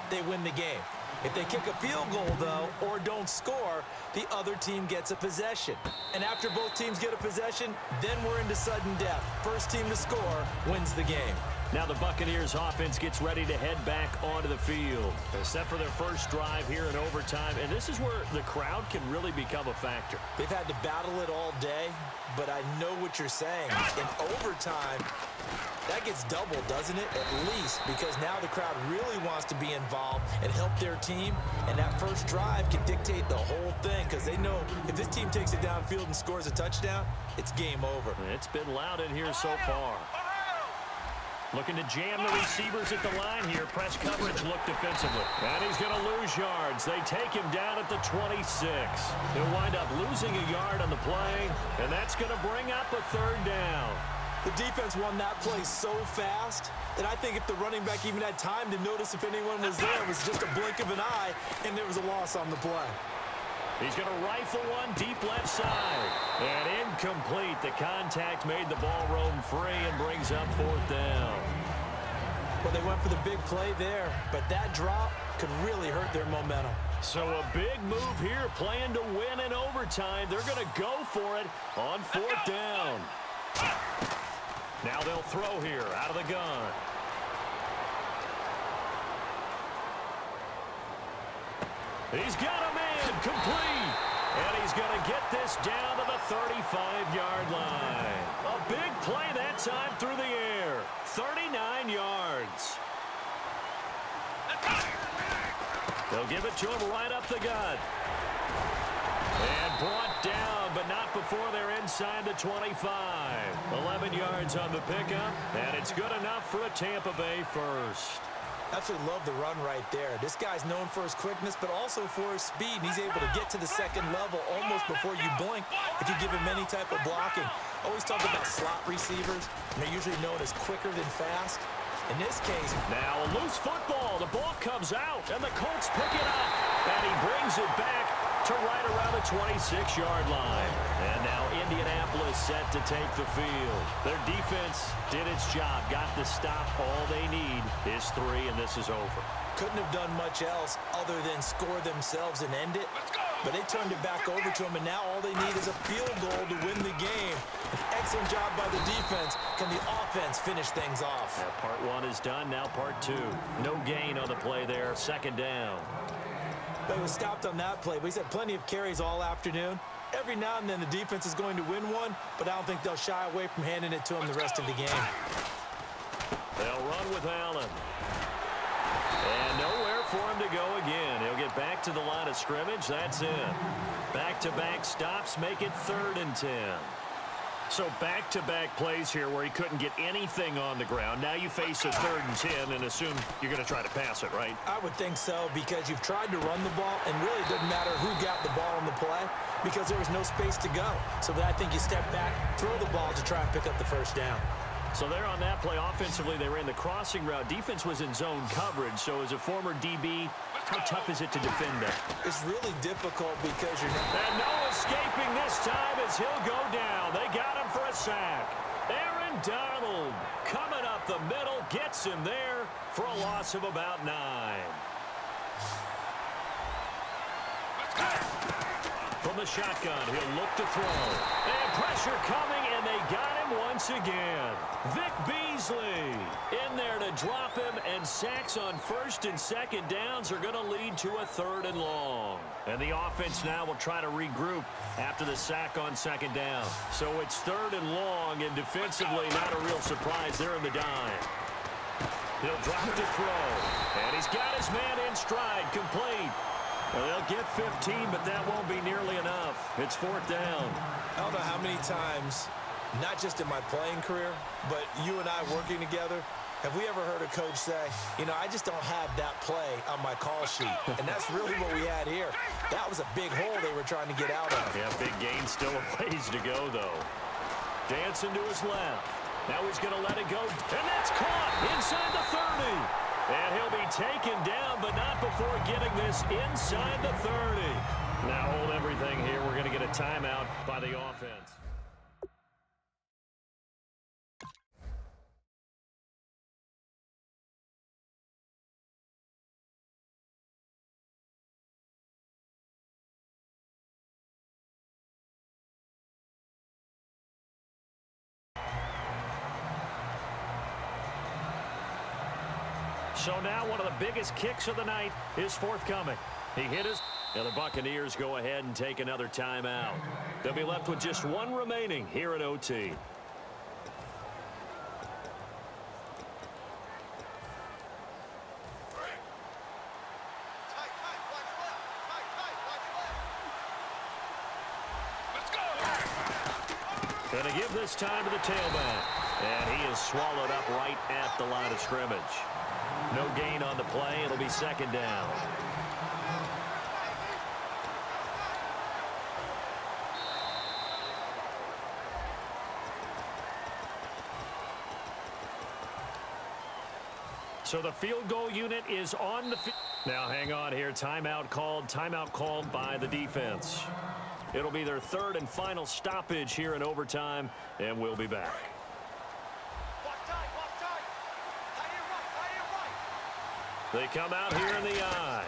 they win the game. If they kick a field goal, though, or don't score, the other team gets a possession. And after both teams get a possession, then we're into sudden death. First team to score wins the game. Now the Buccaneers offense gets ready to head back onto the field. They're set for their first drive here in overtime, and this is where the crowd can really become a factor. They've had to battle it all day, but I know what you're saying. In overtime, that gets doubled, doesn't it? At least, because now the crowd really wants to be involved and help their team, and that first drive can dictate the whole thing because they know if this team takes it downfield and scores a touchdown, it's game over. It's been loud in here so far. Looking to jam the receivers at the line here. Press coverage look defensively. And he's going to lose yards. They take him down at the 26. He'll wind up losing a yard on the play, and that's going to bring up a third down. The defense won that play so fast that I think if the running back even had time to notice if anyone was there, it was just a blink of an eye, and there was a loss on the play. He's going to rifle one deep left side. And incomplete. The contact made the ball roam free and brings up fourth down. Well, they went for the big play there, but that drop could really hurt their momentum. So a big move here, playing to win in overtime. They're going to go for it on fourth down. Now they'll throw here out of the gun. He's got a man complete. And he's going to get this down to the 35-yard line. A big play that time through the air. 39 yards. They'll give it to him right up the gut. And brought down, but not before they're inside the 25. 11 yards on the pickup, and it's good enough for a Tampa Bay first. Absolutely love the run right there. This guy's known for his quickness, but also for his speed. He's able to get to the second level almost before you blink if you give him any type of blocking. Always talk about slot receivers, and they're usually known as quicker than fast. In this case, now a loose football. The ball comes out, and the Colts pick it up. And he brings it back to right around the 26-yard line. And now Indianapolis set to take the field. Their defense did its job, got the stop. All they need is 3, and this is over. Couldn't have done much else other than score themselves and end it. But they turned it back over to them, and now all they need is a field goal to win the game. An excellent job by the defense. Can the offense finish things off? Yeah, part 1 is done, now part 2. No gain on the play there, second down. They was stopped on that play, but he's had plenty of carries all afternoon. Every now and then the defense is going to win one, but I don't think they'll shy away from handing it to him the rest of the game. They'll run with Allen. And nowhere for him to go again. He'll get back to the line of scrimmage. That's it. Back-to-back stops make it 3rd and 10. So back-to-back plays here where he couldn't get anything on the ground. Now you face a 3rd and 10 and assume you're going to try to pass it, right? I would think so, because you've tried to run the ball, and really it doesn't matter who got the ball on the play because there was no space to go. So I think you step back, throw the ball to try and pick up the first down. So there on that play, offensively, they ran the crossing route. Defense was in zone coverage. So as a former DB, how tough is it to defend that? It's really difficult because you're not... And no escaping this time as he'll go down. They got him for a sack. Aaron Donald coming up the middle, gets him there for a loss of about 9. From the shotgun, he'll look to throw. And pressure coming, and they got him once again. Vic Beasley in there to drop him, and sacks on 1st and 2nd downs are going to lead to a 3rd and long. And the offense now will try to regroup after the sack on 2nd down. So it's 3rd and long, and defensively not a real surprise. They're in the dime. He'll drop to throw, and he's got his man in stride, complete. Well, they'll get 15, but that won't be nearly enough. It's 4th down. I don't know how many times, not just in my playing career, but you and I working together, have we ever heard a coach say, you know, I just don't have that play on my call sheet. And that's really what we had here. That was a big hole they were trying to get out of. Yeah, big gain, still a ways to go, though. Dancing to his left. Now he's going to let it go, and that's caught inside the 30. And he'll be taken down, but not before getting this inside the 30. Now hold everything here. We're going to get a timeout by the offense. So now one of the biggest kicks of the night is forthcoming. He hit his... And the Buccaneers go ahead and take another timeout. They'll be left with just one remaining here at OT. Going to give this time to the tailback. And he is swallowed up right at the line of scrimmage. No gain on the play. It'll be second down. So the field goal unit is on the field. Now hang on here. Timeout called by the defense. It'll be their third and final stoppage here in overtime, and we'll be back. They come out here in the eye,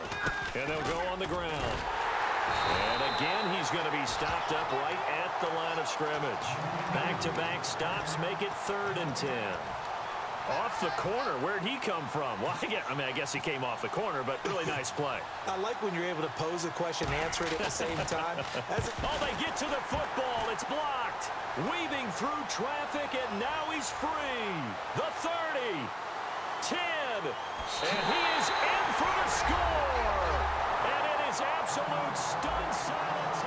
and they'll go on the ground. And again, he's going to be stopped up right at the line of scrimmage. Back-to-back stops make it 3rd and 10. Off the corner. Where'd he come from? Well, I guess he came off the corner, but really nice play. I like when you're able to pose a question and answer it at the same time. Oh, they get to the football. It's blocked. Weaving through traffic, and now he's free. The 30. 10. And he is in for the score. And it is absolute stun silence.